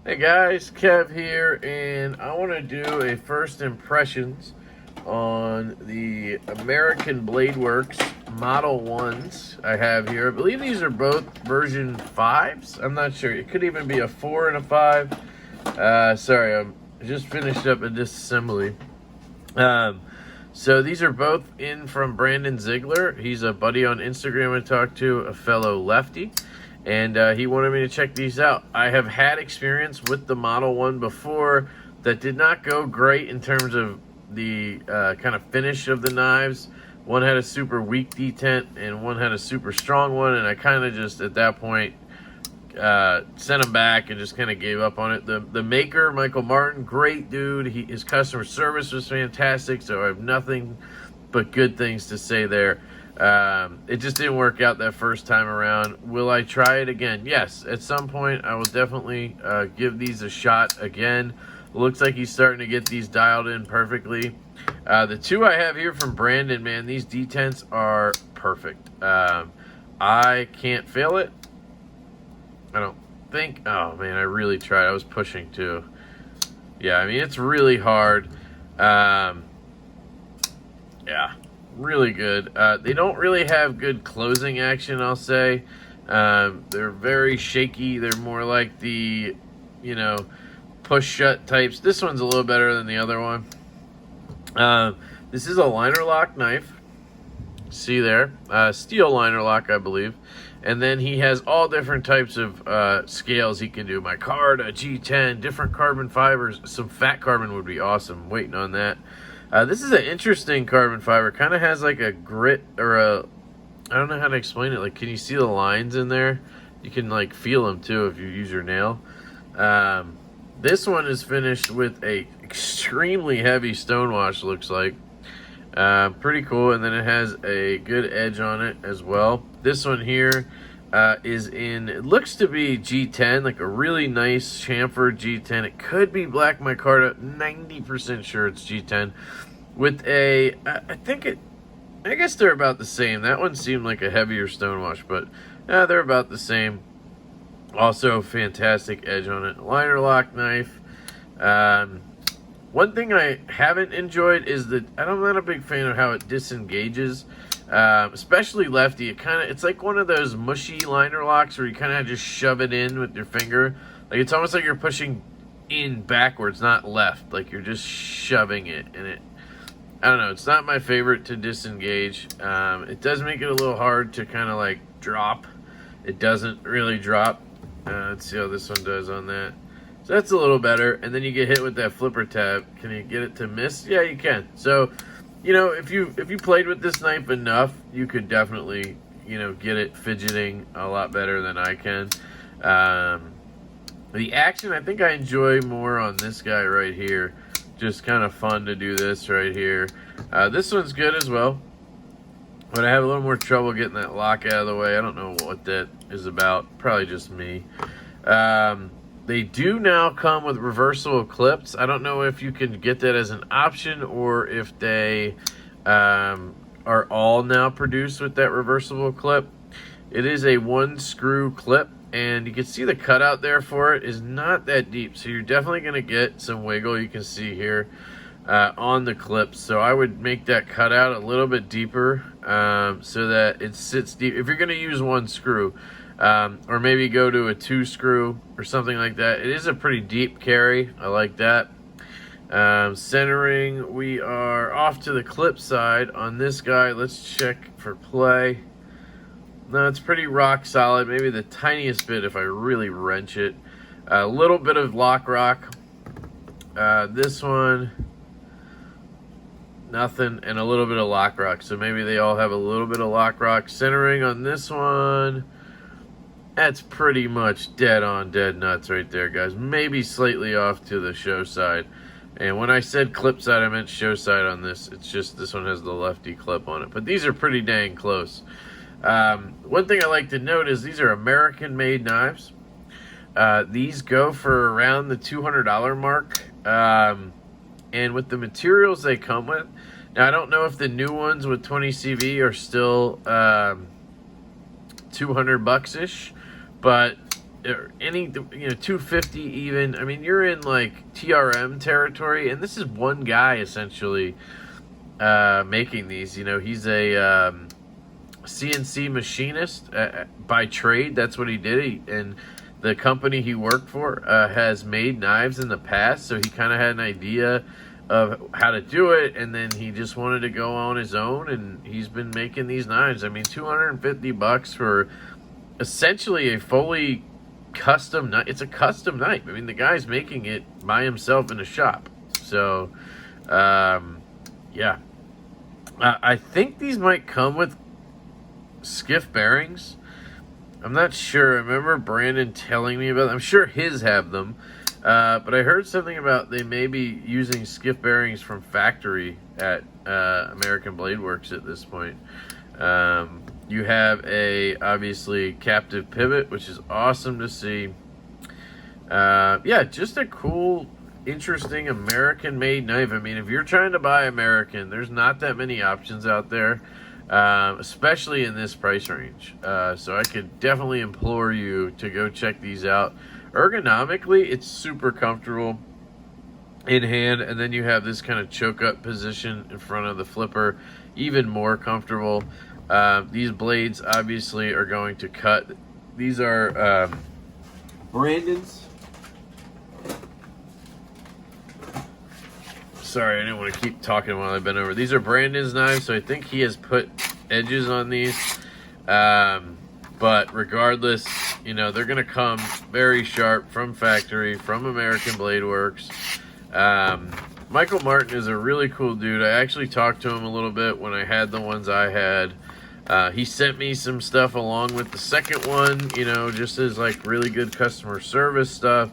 Hey guys, Kev here, and I want to do a first impressions on the American Blade Works Model 1s I have here. I believe these are both version 5s. I'm not sure. It could even be a 4 and a 5. Sorry, I just finished up a disassembly. So these are both in from Brandon Ziegler. He's a buddy on Instagram I talked to, a fellow lefty. And he wanted me to check these out. I have had experience with the Model 1 before that did not go great in terms of the kind of finish of the knives. One had a super weak detent and one had a super strong one, and I kind of just at that point sent them back and just kind of gave up on it. The maker, Michael Martin, great dude. His customer service was fantastic, so I have nothing but good things to say there. It just didn't work out that first time around. Will I try it again? Yes, at some point I will definitely give these a shot again. Looks like he's starting to get these dialed in perfectly. The two I have here from Brandon, man, these detents are perfect. I can't fail it. I don't think. Oh man, I really tried. I was pushing too. Yeah, I mean, it's really hard. Yeah. Really good. They don't really have good closing action, I'll say. They're very shaky. They're more like the, push shut types. This one's a little better than the other one. This is a liner lock knife. See there? Steel liner lock, I believe. And then he has all different types of scales he can do. Micarta, G10, different carbon fibers. Some fat carbon would be awesome. I'm waiting on that. This is an interesting carbon fiber. Kind of has like a grit or I don't know how to explain it. Like, can you see the lines in there? You can like feel them too if you use your nail. This one is finished with a extremely heavy stonewash, looks like. Pretty cool. And then it has a good edge on it as well. This one here is in, it looks to be G10, like a really nice chamfered G10. It could be black micarta, 90% sure it's G10. With a, I guess they're about the same. That one seemed like a heavier stonewash, but they're about the same. Also, fantastic edge on it. Liner lock knife. One thing I haven't enjoyed is that I'm not a big fan of how it disengages. Especially lefty, it's like one of those mushy liner locks where you kind of just shove it in with your finger. Like, it's almost like you're pushing in backwards, not left. Like you're just shoving it, and I don't know, it's not my favorite to disengage. It does make it a little hard to kind of like drop. It doesn't really drop. Let's see how this one does on that. So that's a little better. And then you get hit with that flipper tab. Can you get it to miss? Yeah, you can. So, if you played with this knife enough, you could definitely, get it fidgeting a lot better than I can. The action, I think I enjoy more on this guy right here. Just kind of fun to do this right here. This one's good as well, but I have a little more trouble getting that lock out of the way. I don't know what that is about. Probably just me. They do now come with reversible clips. I don't know if you can get that as an option or if they are all now produced with that reversible clip. It is a 1-screw clip, and you can see the cutout there for it is not that deep. So you're definitely going to get some wiggle, you can see here, on the clips. So I would make that cutout a little bit deeper so that it sits deep. If you're going to use 1 screw, or maybe go to a 2-screw or something like that. It is a pretty deep carry. I like that. Centering, we are off to the clip side on this guy. Let's check for play. No, it's pretty rock solid. Maybe the tiniest bit if I really wrench it. A little bit of lock rock. This one, nothing, and a little bit of lock rock. So maybe they all have a little bit of lock rock. Centering on this one, that's pretty much dead on, dead nuts right there, guys. Maybe slightly off to the show side. And when I said clip side, I meant show side on this. It's just this one has the lefty clip on it. But these are pretty dang close. One thing I like to note is these are American-made knives. These go for around the $200 mark. And with the materials they come with, now I don't know if the new ones with 20 CV are still 200 bucks ish, but any, 250 even. I mean, you're in like TRM territory, and this is one guy essentially making these. He's a CNC machinist by trade. That's what he did. And the company he worked for has made knives in the past, so he kind of had an idea of how to do it, and then he just wanted to go on his own, and he's been making these knives. I mean, 250 bucks for essentially a fully custom knife. It's a custom knife. I mean, the guy's making it by himself in a shop. So, yeah. I think these might come with skiff bearings. I'm not sure. I remember Brandon telling me about them. I'm sure his have them. But I heard something about they may be using skiff bearings from factory at American Blade Works at this point. You have obviously captive pivot, which is awesome to see. Yeah, just a cool, interesting American-made knife. I mean, if you're trying to buy American, there's not that many options out there. Especially in this price range. So I could definitely implore you to go check these out. Ergonomically, it's super comfortable in hand, and then you have this kind of choke up position in front of the flipper, even more comfortable. These blades obviously are going to cut. These are Brandon's. Sorry, I didn't want to keep talking while I bent over. These are Brandon's knives, so I think he has put edges on these. But regardless, they're going to come very sharp from factory, from American Blade Works. Michael Martin is a really cool dude. I actually talked to him a little bit when I had the ones I had. He sent me some stuff along with the second one, just as like really good customer service stuff.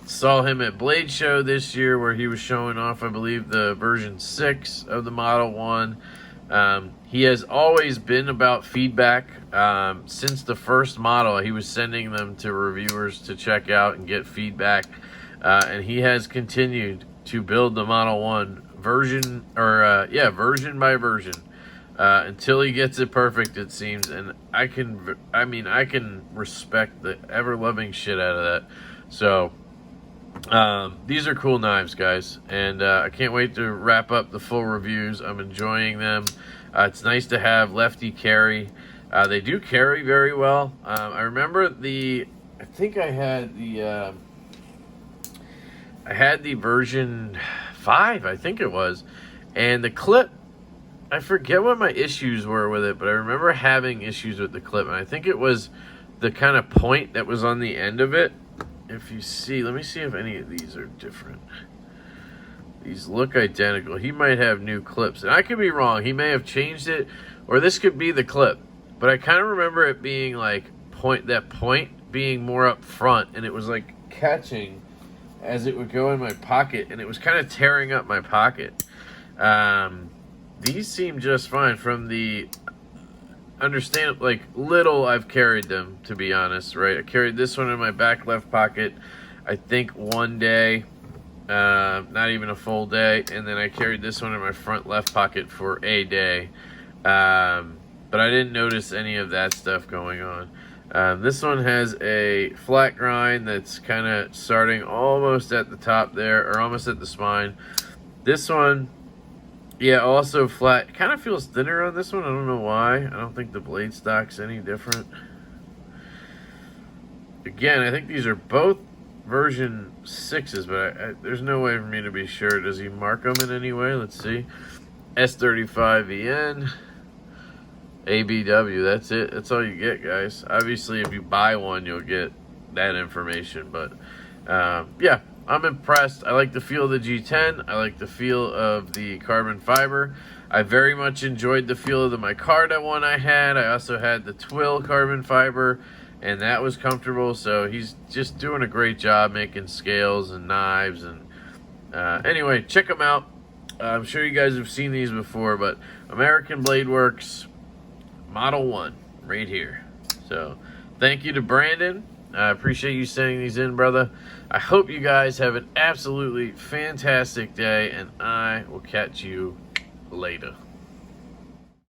Saw him at Blade Show this year where he was showing off, I believe, the version 6 of the Model 1. He has always been about feedback. Since the first model, he was sending them to reviewers to check out and get feedback. And he has continued to build the Model 1 version by version. Until he gets it perfect, it seems. And I can respect the ever-loving shit out of that. So these are cool knives, guys, and I can't wait to wrap up the full reviews. I'm enjoying them. It's nice to have lefty carry. They do carry very well. I remember I think I had the version 5, I think it was, and the clip, I forget what my issues were with it, but I remember having issues with the clip, and I think it was the kind of point that was on the end of it. If you see, let me see if any of these are different. These look identical. He might have new clips, and I could be wrong. He may have changed it, or this could be the clip. But I kind of remember it being like that point being more up front, and it was like catching as it would go in my pocket, and it was kind of tearing up my pocket. These seem just fine from the little I've carried them, to be honest, right? I carried this one in my back left pocket, I think one day, not even a full day, and then I carried this one in my front left pocket for a day, but I didn't notice any of that stuff going on. This one has a flat grind that's kind of starting almost at the top there, or almost at the spine. This one, yeah, also flat. Kind of feels thinner on this one. I don't know why. I don't think the blade stock's any different. Again, I think these are both version 6s, but there's no way for me to be sure. Does he mark them in any way? Let's see. S35VN. ABW. That's it. That's all you get, guys. Obviously, if you buy one, you'll get that information. But, yeah. I'm impressed. I like the feel of the G10. I like the feel of the carbon fiber. I very much enjoyed the feel of the micarta one I had. I also had the twill carbon fiber, and that was comfortable. So he's just doing a great job making scales and knives. And anyway, check them out. I'm sure you guys have seen these before, but American Blade Works Model 1 right here. So thank you to Brandon. I appreciate you sending these in, brother. I hope you guys have an absolutely fantastic day, and I will catch you later.